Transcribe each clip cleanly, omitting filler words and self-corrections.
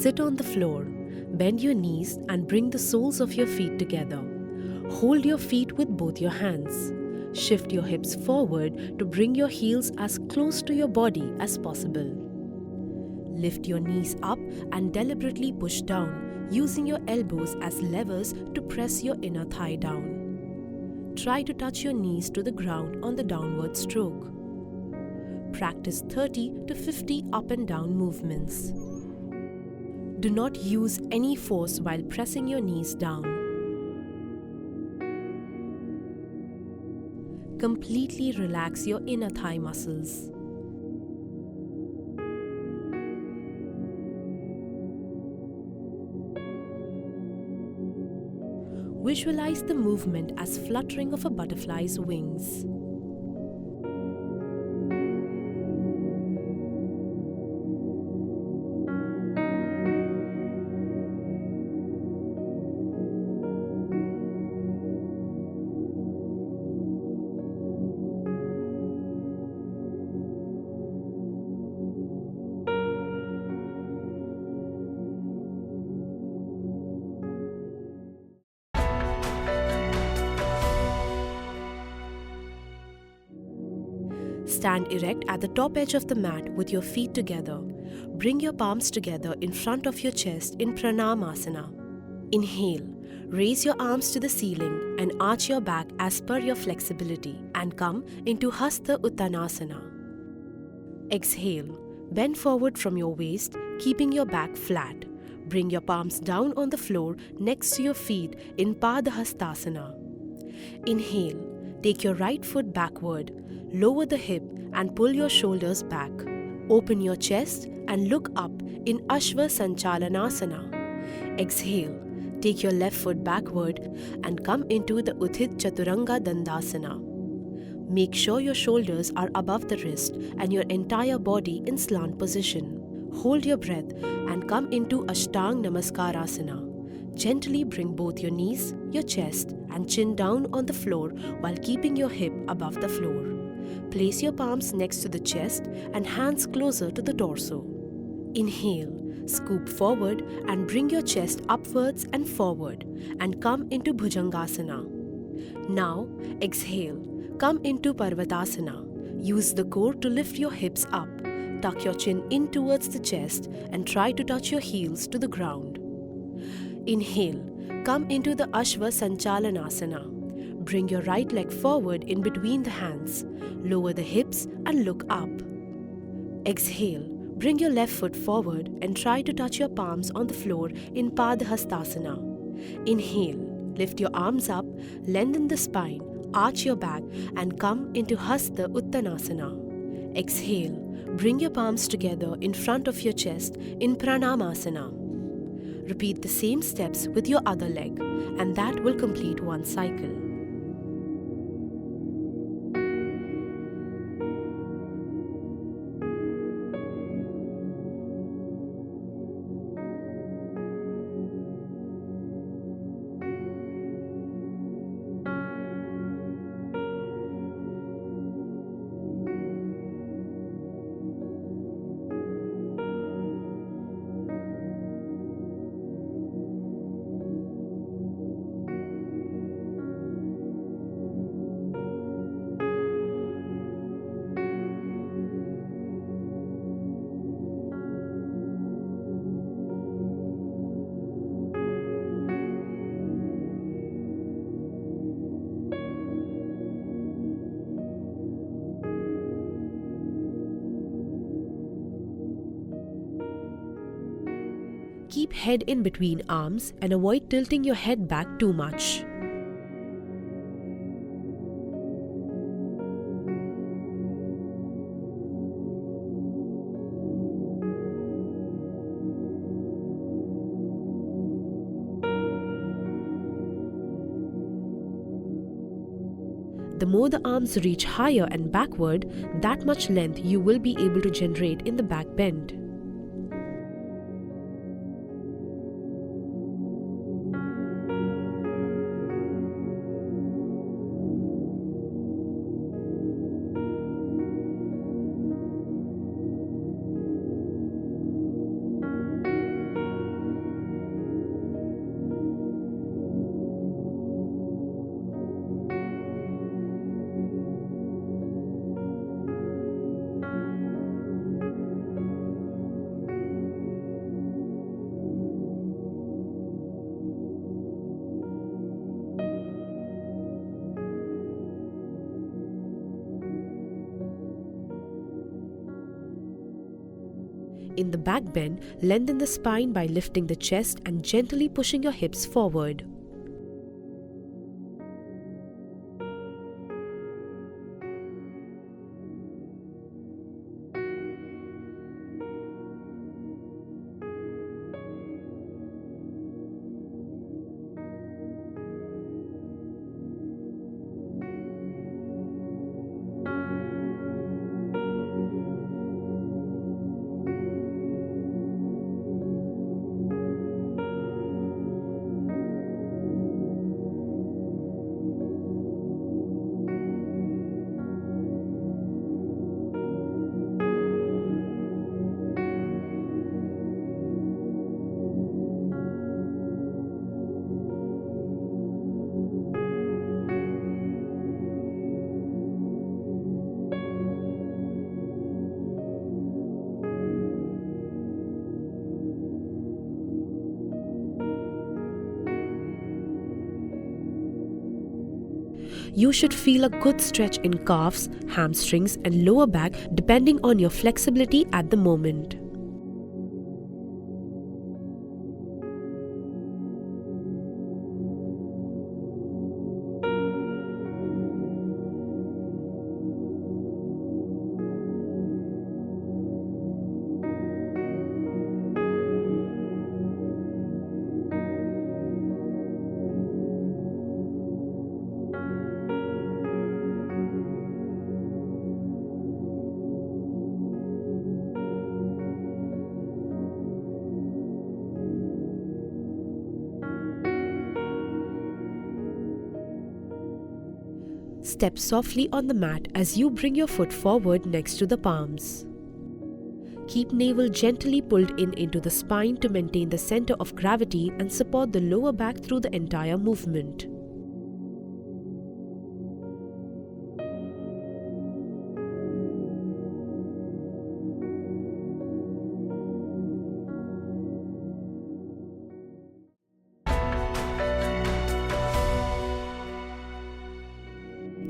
Sit on the floor, bend your knees and bring the soles of your feet together. Hold your feet with both your hands. Shift your hips forward to bring your heels as close to your body as possible. Lift your knees up and deliberately push down, using your elbows as levers to press your inner thigh down. Try to touch your knees to the ground on the downward stroke. Practice 30 to 50 up and down movements. Do not use any force while pressing your knees down. Completely relax your inner thigh muscles. Visualize the movement as fluttering of a butterfly's wings. Stand erect at the top edge of the mat with your feet together. Bring your palms together in front of your chest in Pranamasana. Inhale. Raise your arms to the ceiling and arch your back as per your flexibility and come into Hasta Uttanasana. Exhale. Bend forward from your waist, keeping your back flat. Bring your palms down on the floor next to your feet in Padahastasana. Inhale. Take your right foot backward. Lower the hip and pull your shoulders back. Open your chest and look up in Ashva Sanchalanasana. Exhale. Take your left foot backward and come into the Uthit Chaturanga Dandasana. Make sure your shoulders are above the wrist and your entire body in slant position. Hold your breath and come into Ashtang Namaskarasana. Gently bring both your knees, your chest and chin down on the floor while keeping your hip above the floor. Place your palms next to the chest and hands closer to the torso. Inhale, scoop forward and bring your chest upwards and forward and come into Bhujangasana. Now, exhale, come into Parvatasana. Use the core to lift your hips up. Tuck your chin in towards the chest and try to touch your heels to the ground. Inhale, come into the Ashva Sanchalanasana. Bring your right leg forward in between the hands. Lower the hips and look up. Exhale, bring your left foot forward and try to touch your palms on the floor in Padahastasana. Inhale, lift your arms up, lengthen the spine, arch your back and come into Hasta Uttanasana. Exhale, bring your palms together in front of your chest in Pranamasana. Repeat the same steps with your other leg and that will complete one cycle. Keep head in between arms and avoid tilting your head back too much. The more the arms reach higher and backward, that much length you will be able to generate in the back bend. In the back bend, lengthen the spine by lifting the chest and gently pushing your hips forward. You should feel a good stretch in calves, hamstrings, and lower back depending on your flexibility at the moment. Step softly on the mat as you bring your foot forward next to the palms. Keep navel gently pulled in into the spine to maintain the center of gravity and support the lower back through the entire movement.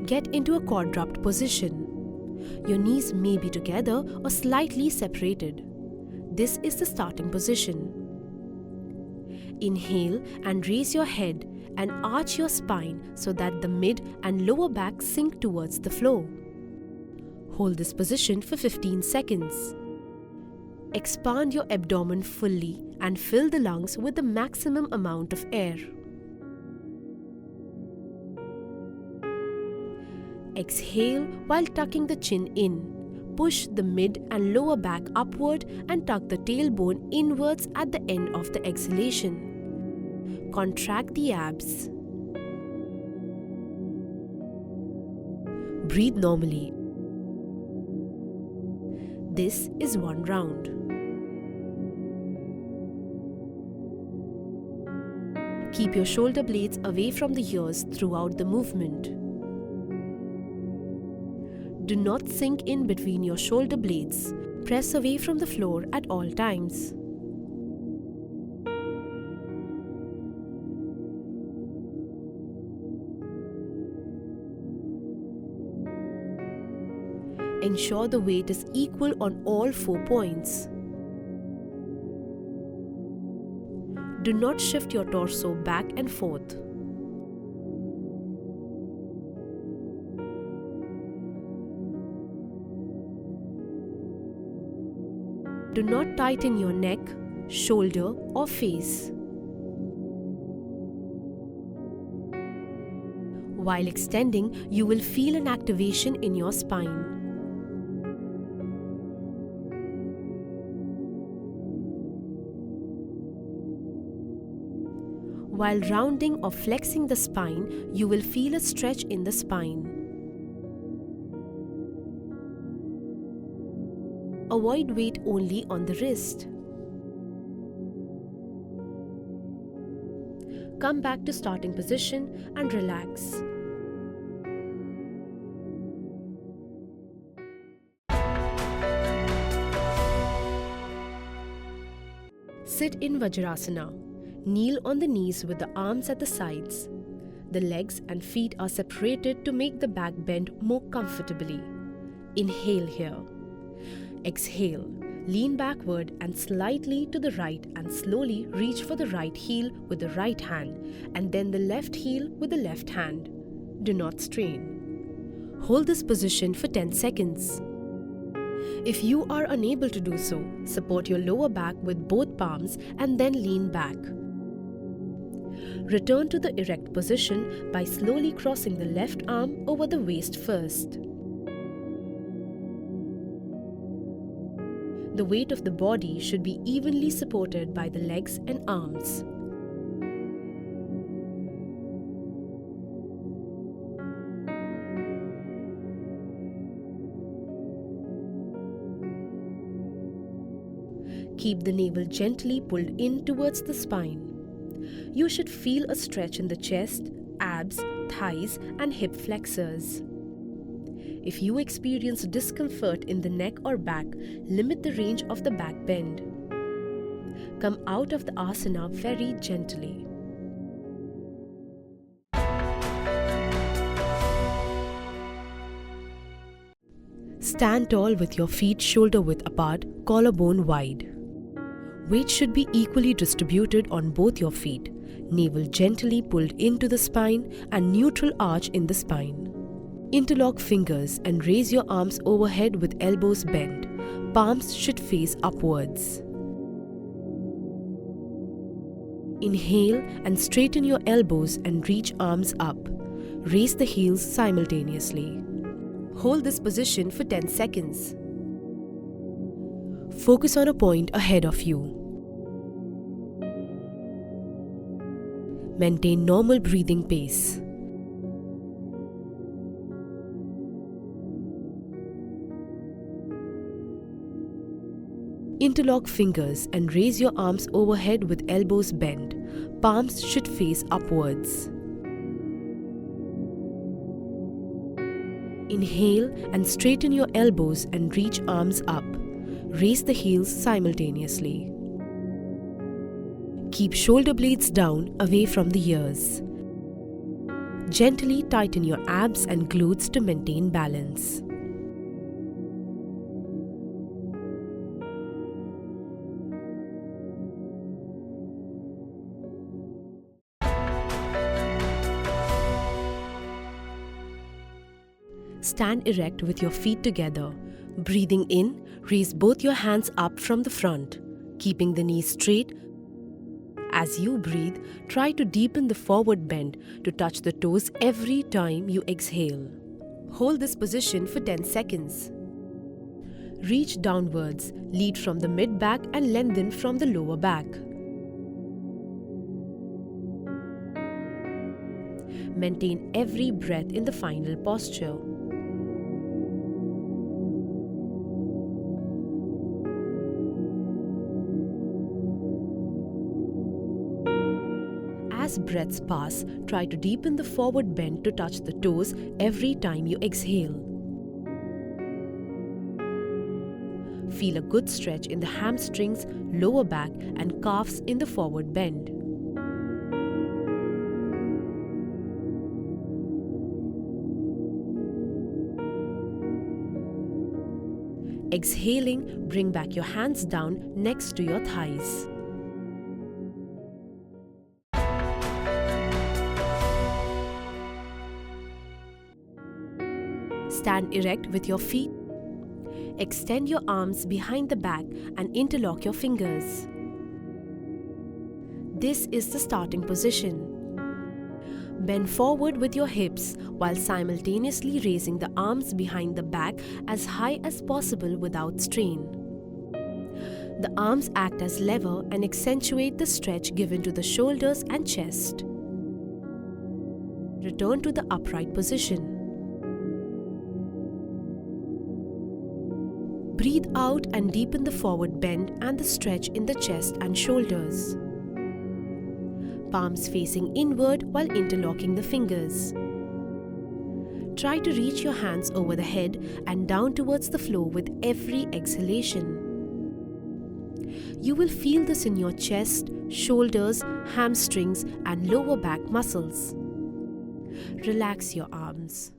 Get into a quadruped position. Your knees may be together or slightly separated. This is the starting position. Inhale and raise your head and arch your spine so that the mid and lower back sink towards the floor. Hold this position for 15 seconds. Expand your abdomen fully and fill the lungs with the maximum amount of air. Exhale while tucking the chin in. Push the mid and lower back upward and tuck the tailbone inwards at the end of the exhalation. Contract the abs. Breathe normally. This is one round. Keep your shoulder blades away from the ears throughout the movement. Do not sink in between your shoulder blades. Press away from the floor at all times. Ensure the weight is equal on all 4 points. Do not shift your torso back and forth. Do not tighten your neck, shoulder, or face. While extending, you will feel an activation in your spine. While rounding or flexing the spine, you will feel a stretch in the spine. Avoid weight only on the wrist. Come back to starting position and relax. Sit in Vajrasana. Kneel on the knees with the arms at the sides. The legs and feet are separated to make the back bend more comfortably. Inhale here. Exhale. Lean backward and slightly to the right and slowly reach for the right heel with the right hand and then the left heel with the left hand. Do not strain. Hold this position for 10 seconds. If you are unable to do so, support your lower back with both palms and then lean back. Return to the erect position by slowly crossing the left arm over the waist first. The weight of the body should be evenly supported by the legs and arms. Keep the navel gently pulled in towards the spine. You should feel a stretch in the chest, abs, thighs, and hip flexors. If you experience discomfort in the neck or back, limit the range of the back bend. Come out of the asana very gently. Stand tall with your feet shoulder width apart, collarbone wide. Weight should be equally distributed on both your feet, navel gently pulled into the spine and neutral arch in the spine. Interlock fingers and raise your arms overhead with elbows bent. Palms should face upwards. Inhale and straighten your elbows and reach arms up. Raise the heels simultaneously. Hold this position for 10 seconds. Focus on a point ahead of you. Maintain normal breathing pace. Interlock fingers and raise your arms overhead with elbows bent. Palms should face upwards. Inhale and straighten your elbows and reach arms up. Raise the heels simultaneously. Keep shoulder blades down away from the ears. Gently tighten your abs and glutes to maintain balance. Stand erect with your feet together. Breathing in, raise both your hands up from the front, keeping the knees straight. As you breathe, try to deepen the forward bend to touch the toes every time you exhale. Hold this position for 10 seconds. Reach downwards, lead from the mid-back and lengthen from the lower back. Maintain every breath in the final posture. As breaths pass, try to deepen the forward bend to touch the toes every time you exhale. Feel a good stretch in the hamstrings, lower back, and calves in the forward bend. Exhaling, bring back your hands down next to your thighs. Stand erect with your feet. Extend your arms behind the back and interlock your fingers. This is the starting position. Bend forward with your hips while simultaneously raising the arms behind the back as high as possible without strain. The arms act as lever and accentuate the stretch given to the shoulders and chest. Return to the upright position. Breathe out and deepen the forward bend and the stretch in the chest and shoulders. Palms facing inward while interlocking the fingers. Try to reach your hands over the head and down towards the floor with every exhalation. You will feel this in your chest, shoulders, hamstrings, and lower back muscles. Relax your arms.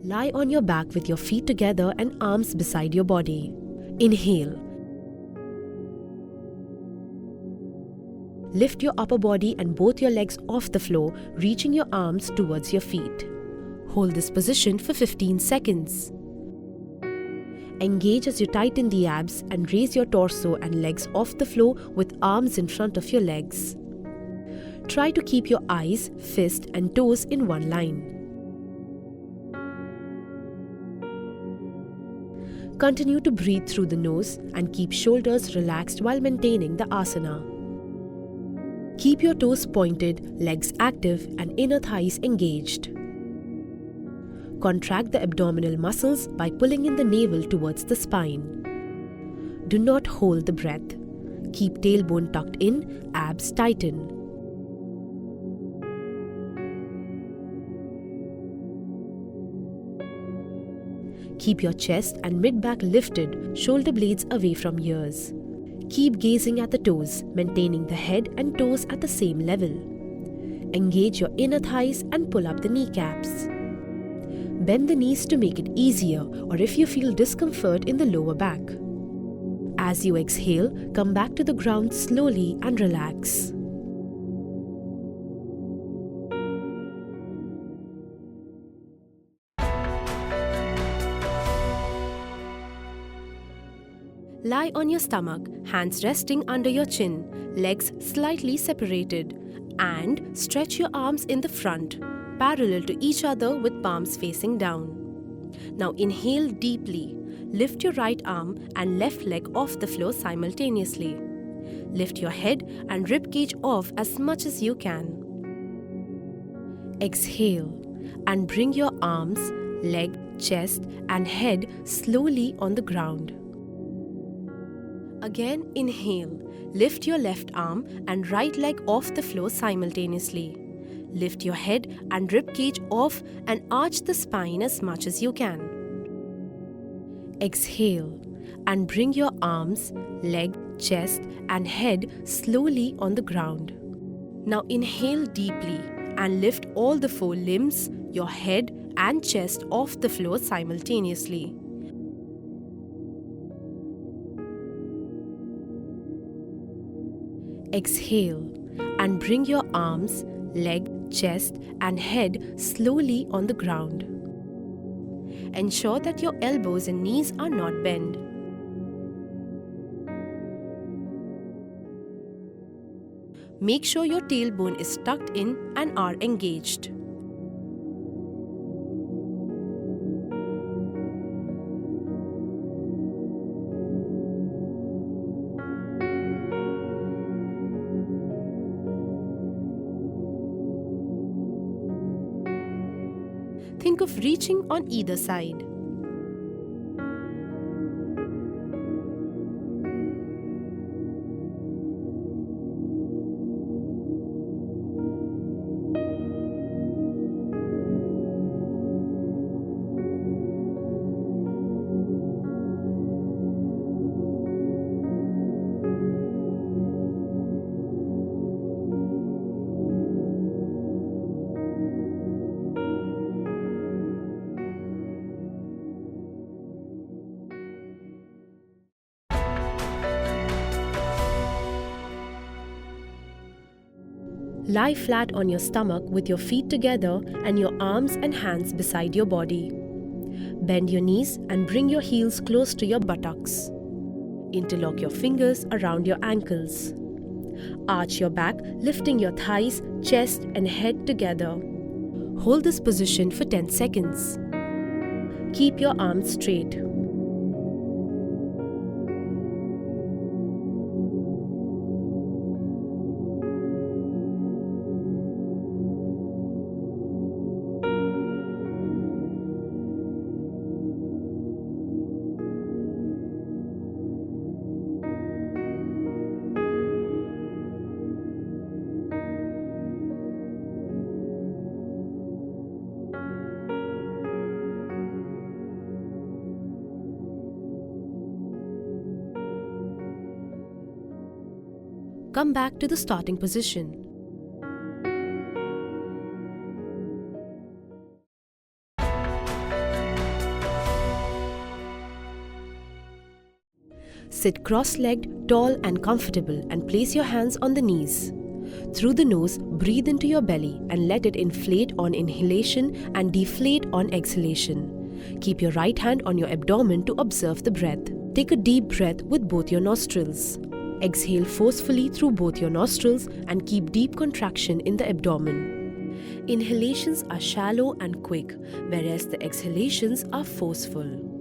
Lie on your back with your feet together and arms beside your body. Inhale. Lift your upper body and both your legs off the floor, reaching your arms towards your feet. Hold this position for 15 seconds. Engage as you tighten the abs and raise your torso and legs off the floor with arms in front of your legs. Try to keep your eyes, fist and toes in one line. Continue to breathe through the nose and keep shoulders relaxed while maintaining the asana. Keep your toes pointed, legs active and inner thighs engaged. Contract the abdominal muscles by pulling in the navel towards the spine. Do not hold the breath. Keep tailbone tucked in, abs tighten. Keep your chest and mid-back lifted, shoulder blades away from ears. Keep gazing at the toes, maintaining the head and toes at the same level. Engage your inner thighs and pull up the kneecaps. Bend the knees to make it easier, or if you feel discomfort in the lower back. As you exhale, come back to the ground slowly and relax. Lie on your stomach, hands resting under your chin, legs slightly separated, and stretch your arms in the front, parallel to each other with palms facing down. Now inhale deeply. Lift your right arm and left leg off the floor simultaneously. Lift your head and rib cage off as much as you can. Exhale and bring your arms, leg, chest and head slowly on the ground. Again inhale. Lift your left arm and right leg off the floor simultaneously. Lift your head and rib cage off and arch the spine as much as you can. Exhale and bring your arms, leg, chest and head slowly on the ground. Now inhale deeply and lift all the four limbs, your head and chest off the floor simultaneously. Exhale and bring your arms, leg, chest and head slowly on the ground. Ensure that your elbows and knees are not bent. Make sure your tailbone is tucked in and are engaged. Think of reaching on either side. Lie flat on your stomach with your feet together and your arms and hands beside your body. Bend your knees and bring your heels close to your buttocks. Interlock your fingers around your ankles. Arch your back, lifting your thighs, chest and head together. Hold this position for 10 seconds. Keep your arms straight. Come back to the starting position. Sit cross-legged, tall and comfortable, and place your hands on the knees. Through the nose, breathe into your belly and let it inflate on inhalation and deflate on exhalation. Keep your right hand on your abdomen to observe the breath. Take a deep breath with both your nostrils. Exhale forcefully through both your nostrils and keep deep contraction in the abdomen. Inhalations are shallow and quick, whereas the exhalations are forceful.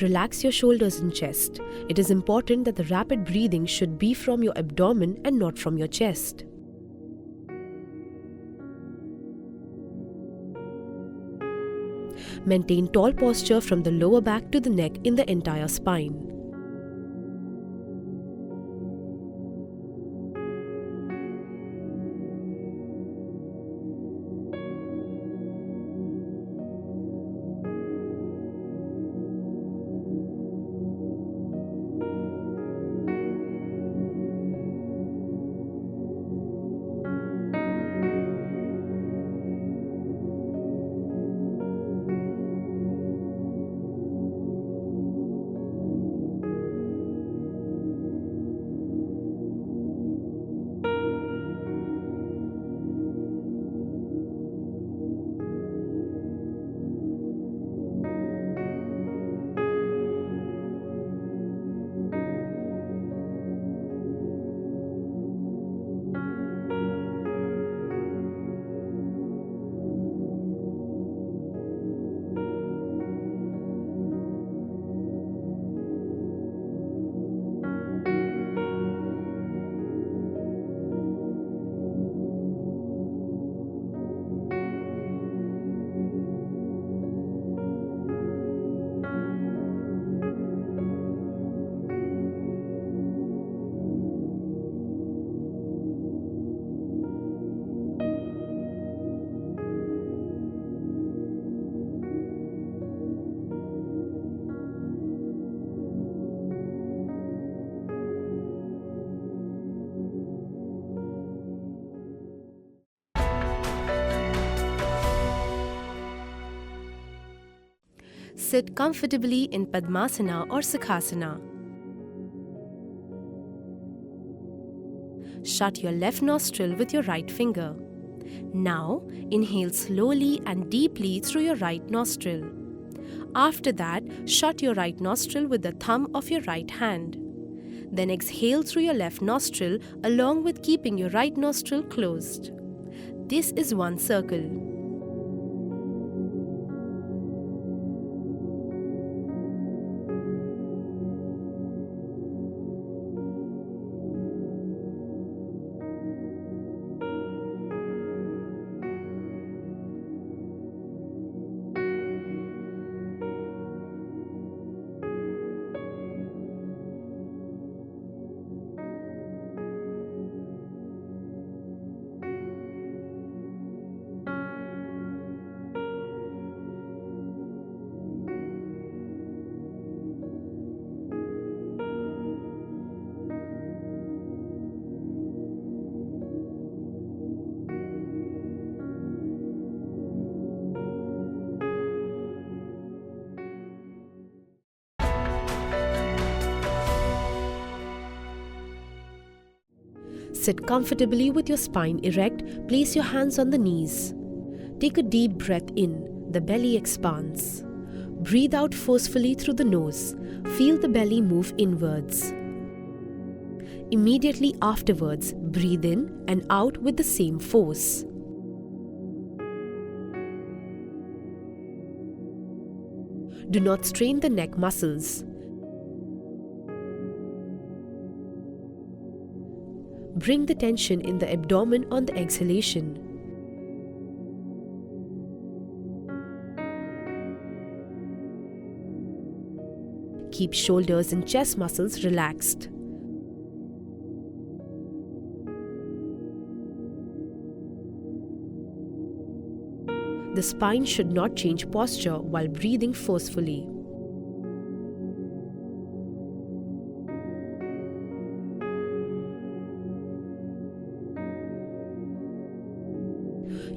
Relax your shoulders and chest. It is important that the rapid breathing should be from your abdomen and not from your chest. Maintain tall posture from the lower back to the neck in the entire spine. Sit comfortably in Padmasana or Sukhasana. Shut your left nostril with your right finger. Now, inhale slowly and deeply through your right nostril. After that, shut your right nostril with the thumb of your right hand. Then exhale through your left nostril along with keeping your right nostril closed. This is one circle. Sit comfortably with your spine erect, place your hands on the knees. Take a deep breath in, the belly expands. Breathe out forcefully through the nose, feel the belly move inwards. Immediately afterwards, breathe in and out with the same force. Do not strain the neck muscles. Bring the tension in the abdomen on the exhalation. Keep shoulders and chest muscles relaxed. The spine should not change posture while breathing forcefully.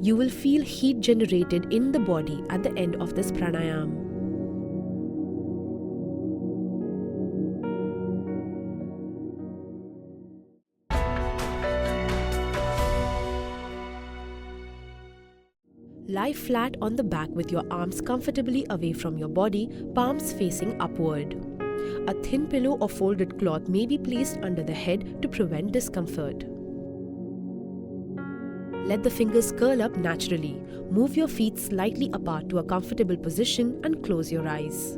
You will feel heat generated in the body at the end of this pranayam. Lie flat on the back with your arms comfortably away from your body, palms facing upward. A thin pillow or folded cloth may be placed under the head to prevent discomfort. Let the fingers curl up naturally. Move your feet slightly apart to a comfortable position and close your eyes.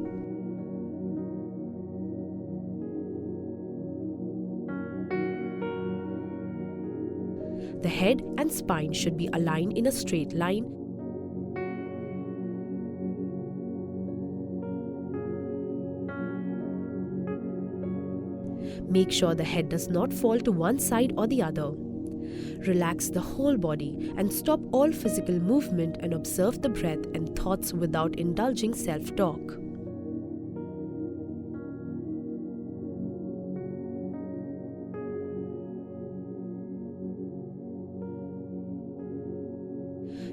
The head and spine should be aligned in a straight line. Make sure the head does not fall to one side or the other. Relax the whole body and stop all physical movement and observe the breath and thoughts without indulging self-talk.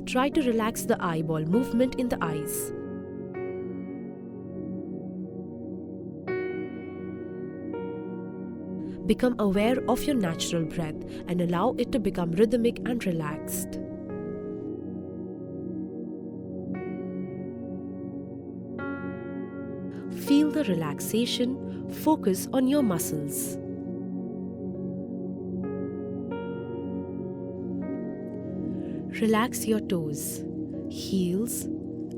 Try to relax the eyeball movement in the eyes. Become aware of your natural breath and allow it to become rhythmic and relaxed. Feel the relaxation, focus on your muscles. Relax your toes, heels,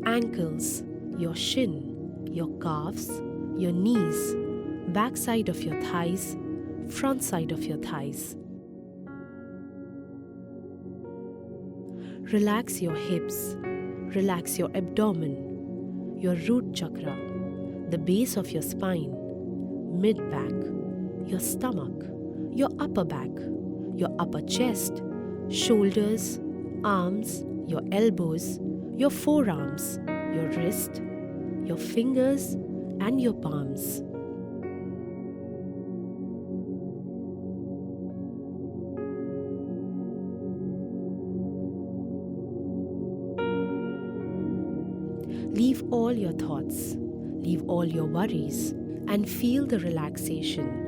ankles, your shin, your calves, your knees, back side of your thighs, front side of your thighs. Relax your hips, relax your abdomen, your root chakra, the base of your spine, mid-back, your stomach, your upper back, your upper chest, shoulders, arms, your elbows, your forearms, your wrist, your fingers, and your palms. Leave all your thoughts, leave all your worries, and feel the relaxation.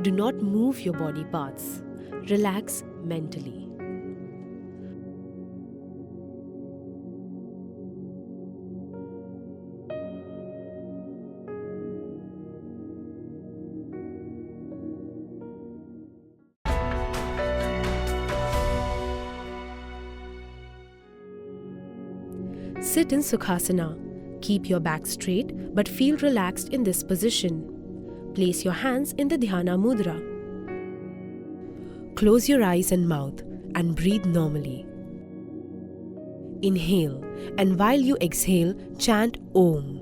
Do not move your body parts. Relax mentally. Sit in Sukhasana. Keep your back straight but feel relaxed in this position. Place your hands in the Dhyana Mudra. Close your eyes and mouth and breathe normally. Inhale, and while you exhale, chant Om.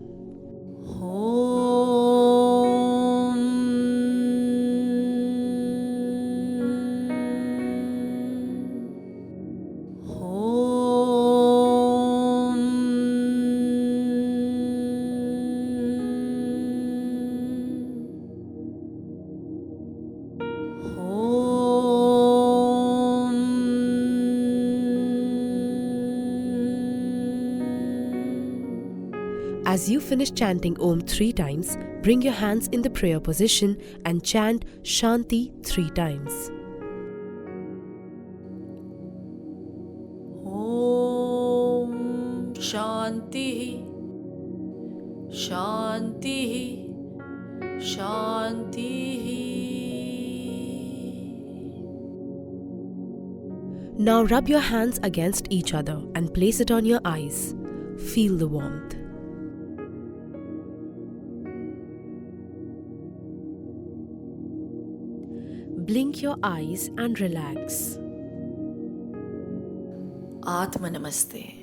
As you finish chanting Om 3 times, bring your hands in the prayer position and chant Shanti 3 times. Om Shanti Shanti Shanti. Now rub your hands against each other and place it on your eyes. Feel the warmth. Blink your eyes and relax. Atma Namaste.